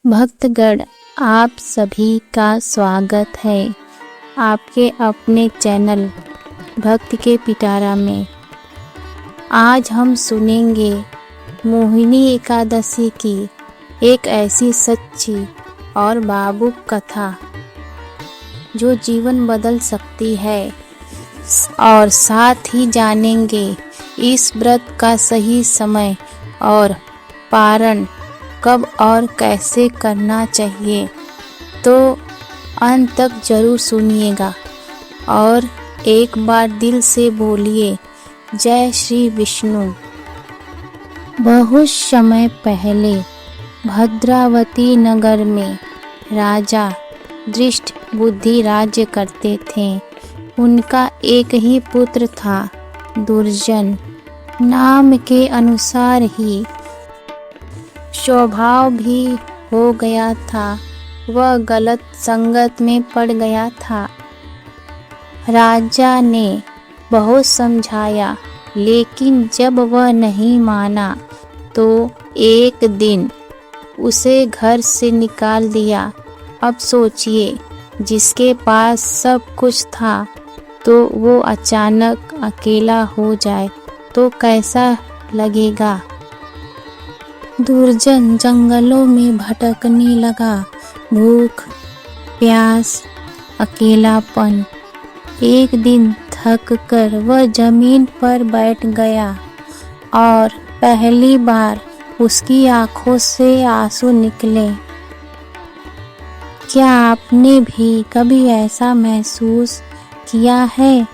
भक्तगण, आप सभी का स्वागत है आपके अपने चैनल भक्त के पिटारा में। आज हम सुनेंगे मोहिनी एकादशी की एक ऐसी सच्ची और भावुक कथा जो जीवन बदल सकती है, और साथ ही जानेंगे इस व्रत का सही समय और पारण कब और कैसे करना चाहिए। तो अंत तक जरूर सुनिएगा और एक बार दिल से बोलिए जय श्री विष्णु। बहुत समय पहले भद्रावती नगर में राजा दृष्ट बुद्धि राज्य करते थे। उनका एक ही पुत्र था। दुर्जन नाम के अनुसार ही स्वभाव भी हो गया था। वह गलत संगत में पड़ गया था। राजा ने बहुत समझाया, लेकिन जब वह नहीं माना तो एक दिन उसे घर से निकाल दिया। अब सोचिए, जिसके पास सब कुछ था तो वो अचानक अकेला हो जाए तो कैसा लगेगा। दुर्जन जंगलों में भटकने लगा। भूख, प्यास, अकेलापन। एक दिन थक कर वह जमीन पर बैठ गया और पहली बार उसकी आंखों से आंसू निकले। क्या आपने भी कभी ऐसा महसूस किया है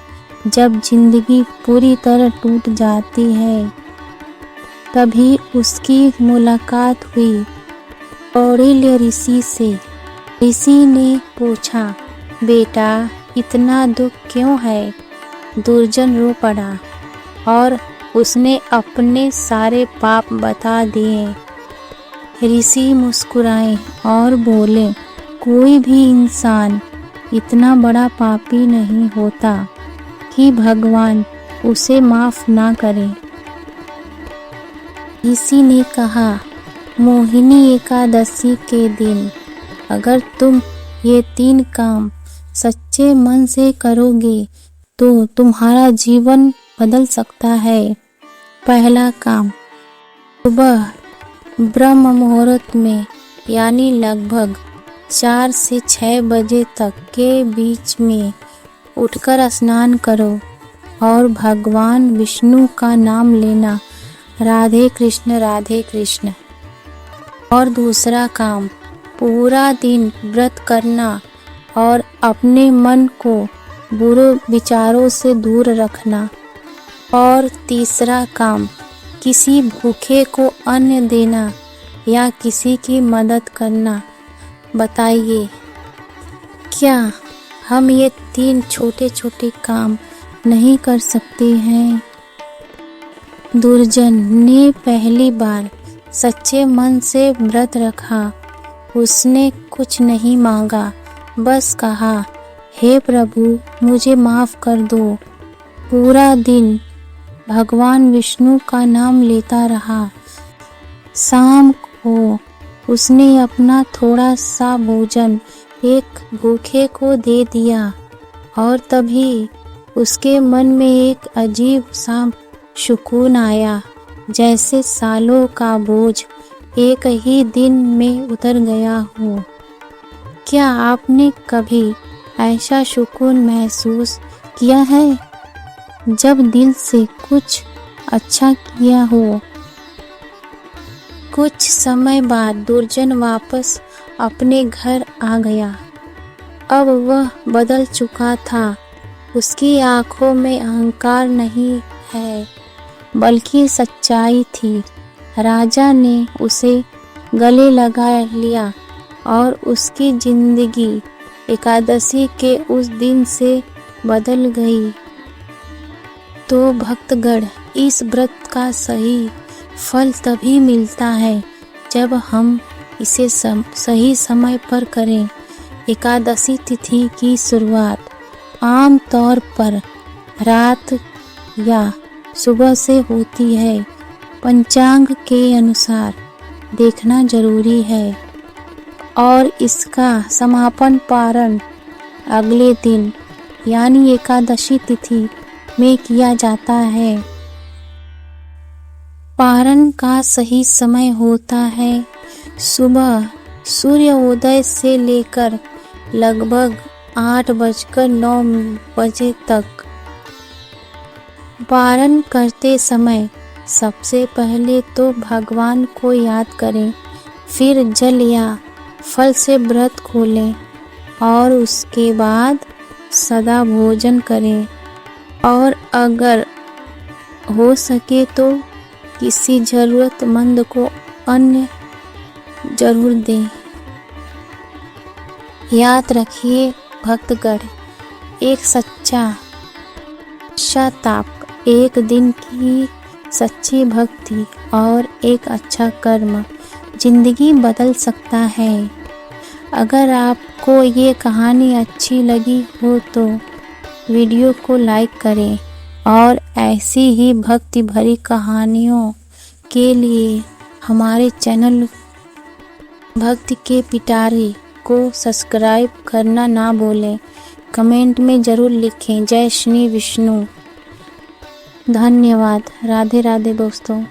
जब जिंदगी पूरी तरह टूट जाती है? तभी उसकी मुलाकात हुई कौटिल्य ऋषि से। ऋषि ने पूछा, बेटा इतना दुख क्यों है? दुर्जन रो पड़ा और उसने अपने सारे पाप बता दिए। ऋषि मुस्कुराए और बोले, कोई भी इंसान इतना बड़ा पापी नहीं होता कि भगवान उसे माफ ना करे। ऋषि ने कहा, मोहिनी एकादशी के दिन अगर तुम ये 3 काम सच्चे मन से करोगे तो तुम्हारा जीवन बदल सकता है। पहला काम, सुबह ब्रह्म मुहूर्त में यानी लगभग 4 से 6 बजे तक के बीच में उठकर स्नान करो और भगवान विष्णु का नाम लेना, राधे कृष्ण राधे कृष्ण। और दूसरा काम, पूरा दिन व्रत करना और अपने मन को बुरे विचारों से दूर रखना। और तीसरा काम, किसी भूखे को अन्न देना या किसी की मदद करना। बताइए, क्या हम ये 3 छोटे छोटे काम नहीं कर सकते हैं? दुर्जन ने पहली बार सच्चे मन से व्रत रखा। उसने कुछ नहीं मांगा, बस कहा, हे प्रभु मुझे माफ कर दो। पूरा दिन भगवान विष्णु का नाम लेता रहा। शाम को उसने अपना थोड़ा सा भोजन एक भूखे को दे दिया और तभी उसके मन में एक अजीब सा सुकून आया, जैसे सालों का बोझ एक ही दिन में उतर गया हो। क्या आपने कभी ऐसा सुकून महसूस किया है जब दिल से कुछ अच्छा किया हो? कुछ समय बाद दुर्जन वापस अपने घर आ गया। अब वह बदल चुका था। उसकी आंखों में अहंकार नहीं है, बल्कि सच्चाई थी। राजा ने उसे गले लगा लिया और उसकी जिंदगी एकादशी के उस दिन से बदल गई। तो भक्तगण, इस व्रत का सही फल तभी मिलता है जब हम इसे सही समय पर करें। एकादशी तिथि की शुरुआत आम तौर पर रात या सुबह से होती है। पंचांग के अनुसार देखना जरूरी है। और इसका समापन पारण अगले दिन यानी एकादशी तिथि में किया जाता है। पारण का सही समय होता है सुबह सूर्योदय से लेकर लगभग 8:09 तक। पारण करते समय सबसे पहले तो भगवान को याद करें, फिर जल या फल से व्रत खोलें और उसके बाद सदा भोजन करें और अगर हो सके तो किसी जरूरतमंद को अन्न जरूर दें। याद रखिए भक्तगण, एक सच्चा पश्चाताप, एक दिन की सच्ची भक्ति और एक अच्छा कर्म जिंदगी बदल सकता है। अगर आपको ये कहानी अच्छी लगी हो तो वीडियो को लाइक करें और ऐसी ही भक्ति भरी कहानियों के लिए हमारे चैनल भक्ति के पिटारे को सब्सक्राइब करना ना भूलें। कमेंट में ज़रूर लिखें जय श्री विष्णु। धन्यवाद। राधे राधे दोस्तों।